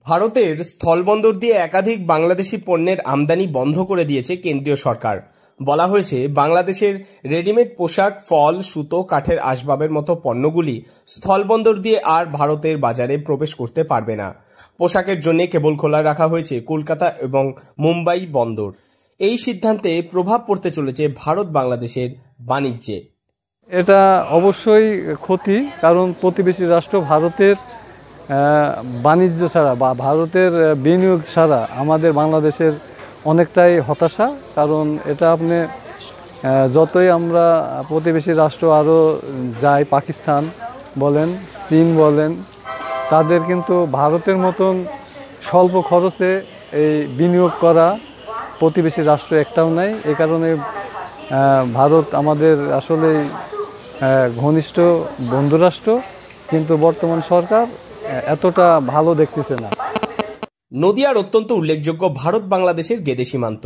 ভারতের স্থলবন্দর দিয়ে একাধিক বাংলাদেশি পণ্যের আমদানি বন্ধ করে দিয়েছে কেন্দ্রীয় সরকার। বলা হয়েছে, বাংলাদেশের রেডিমেড পোশাক, ফল, সুতো, কাঠের আসবাবের মতো পণ্যগুলি স্থলবন্দর দিয়ে আর ভারতের বাজারে প্রবেশ করতে পারবে না। পোশাকের জন্য কেবল খোলা রাখা হয়েছে কলকাতা এবং মুম্বাই বন্দর। এই সিদ্ধান্তে প্রভাব পড়তে চলেছে ভারত বাংলাদেশের বাণিজ্যে। এটা অবশ্যই ক্ষতি, কারণ প্রতিবেশী রাষ্ট্র ভারতের বাণিজ্য ছাড়া বা ভারতের বিনিয়োগ ছাড়া আমাদের বাংলাদেশের অনেকটাই হতাশা। কারণ এটা আপনি যতই আমরা প্রতিবেশী রাষ্ট্র আরও যাই, পাকিস্তান বলেন, চীন বলেন, তাদের কিন্তু ভারতের মতন স্বল্প খরচে এই বিনিয়োগ করা প্রতিবেশী রাষ্ট্র একটাও নাই। এ কারণে ভারত আমাদের আসলেই ঘনিষ্ঠ বন্ধুরাষ্ট্র, কিন্তু বর্তমান সরকার এতটা ভালো দেখতেছে না। নদিয়ার অত্যন্ত উল্লেখযোগ্য ভারত বাংলাদেশের গেদে সীমান্ত।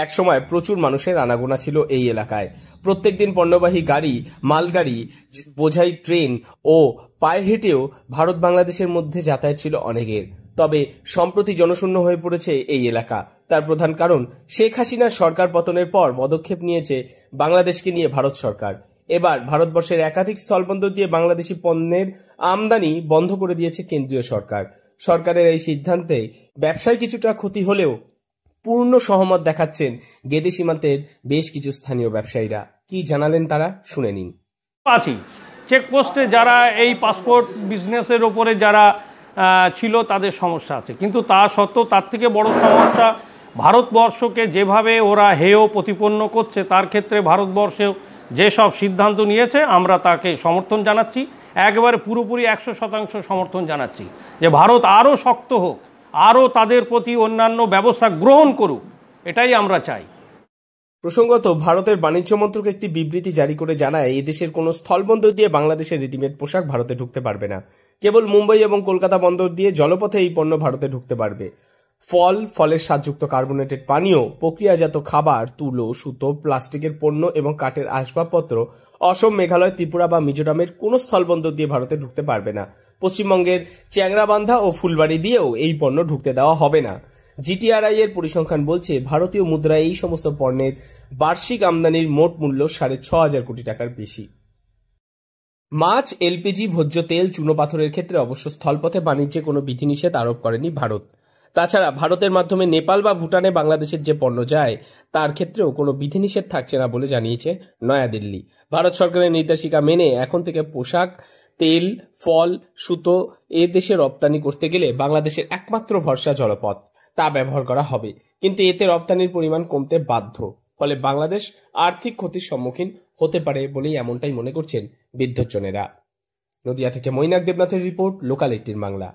একসময় প্রচুর মানুষের আনাগোনা ছিল এই এলাকায়। প্রত্যেকদিন পণ্যবাহী গাড়ি, মালগাড়ি, বোঝাই ট্রেন ও পায়ে হেঁটেও ভারত বাংলাদেশের মধ্যে যাতায়াত ছিল অনেকের। তবে সম্প্রতি জনশূন্য হয়ে পড়েছে এই এলাকা। তার প্রধান কারণ, শেখ হাসিনার সরকার পতনের পর পদক্ষেপ নিয়েছে বাংলাদেশকে নিয়ে ভারত সরকার। এবার ভারতবর্ষের একাধিক স্থলবন্দর দিয়ে বাংলাদেশি পণ্যের আমদানি বন্ধ করে দিয়েছে কেন্দ্রীয় সরকার। সরকারের এই সিদ্ধান্তে ব্যবসায় কিছুটা ক্ষতি হলেও পূর্ণ সহমত দেখাচ্ছেন গেদে সীমান্তের বেশ কিছু স্থানীয় ব্যবসায়ীরা। কি জানালেন তারা, শুনে নিন। চেকপোস্টে যারা এই পাসপোর্ট বিজনেসের ওপরে যারা ছিল তাদের সমস্যা আছে, কিন্তু তা সত্ত্বেও তার থেকে বড় সমস্যা ভারতবর্ষকে যেভাবে ওরা হেয় প্রতিপন্ন করছে, তার ক্ষেত্রে ভারতবর্ষেও যেসব সিদ্ধান্ত নিয়েছে আমরা তাকে সমর্থন জানাচ্ছি, একেবারে পুরোপুরি 100% সমর্থন জানাচ্ছি যে ভারত আরও শক্ত হোক, আরও তাদের প্রতি অন্যান্য ব্যবস্থা গ্রহণ করুক, এটাই আমরা চাই। প্রসঙ্গত, ভারতের বাণিজ্য মন্ত্রক একটি বিবৃতি জারি করে জানায়, এদেশের কোনো স্থলবন্দর দিয়ে বাংলাদেশের রেডিমেড পোশাক ভারতে ঢুকতে পারবে না। কেবল মুম্বাই এবং কলকাতা বন্দর দিয়ে জলপথে এই পণ্য ভারতে ঢুকতে পারবে। ফল, ফলের স্বাদযুক্ত কার্বোনেটেড পানীয়, প্রক্রিয়াজাত খাবার, তুলো, সুতো, প্লাস্টিকের পণ্য এবং কাঠের আসবাবপত্র অসম, মেঘালয়, ত্রিপুরা বা মিজোরামের কোনো স্থলবন্দর দিয়ে ভারতে ঢুকতে পারবে না। পশ্চিমবঙ্গের চ্যাংরাবান্ধা ও ফুলবাড়ি দিয়েও এই পণ্য ঢুকতে দেওয়া হবে না। জিটিআরআই এর পরিসংখ্যান বলছে, ভারতীয় মুদ্রায় এই সমস্ত পণ্যের বার্ষিক আমদানির মোট মূল্য 6,500 কোটি টাকার বেশি। মাছ, এলপিজি, ভোজ্য তেল, চুনোপাথরের ক্ষেত্রে অবশ্য স্থলপথে বাণিজ্যে কোনো বিধিনিষেধ আরোপ করেনি ভারত। তাছাড়া ভারতের মাধ্যমে নেপাল বা ভুটানে বাংলাদেশের যে পণ্য যায় তার ক্ষেত্রেও কোনো বিধিনিষেধ থাকছে না বলে জানিয়েছে নয়াদিল্লি। ভারত সরকারের নির্দেশিকা মেনে এখন থেকে পোশাক, তেল, ফল, সুতো এ দেশে রপ্তানি করতে গেলে বাংলাদেশের একমাত্র ভরসা জলপথ, তা ব্যবহার করা হবে। কিন্তু এতে রপ্তানির পরিমাণ কমতে বাধ্য, ফলে বাংলাদেশ আর্থিক ক্ষতির সম্মুখীন হতে পারে বলেই এমনটাই মনে করছেন বিদ্বজ্জনেরা। নদিয়া থেকে মৈনাক দেবনাথের রিপোর্ট, লোকাল 18 বাংলা।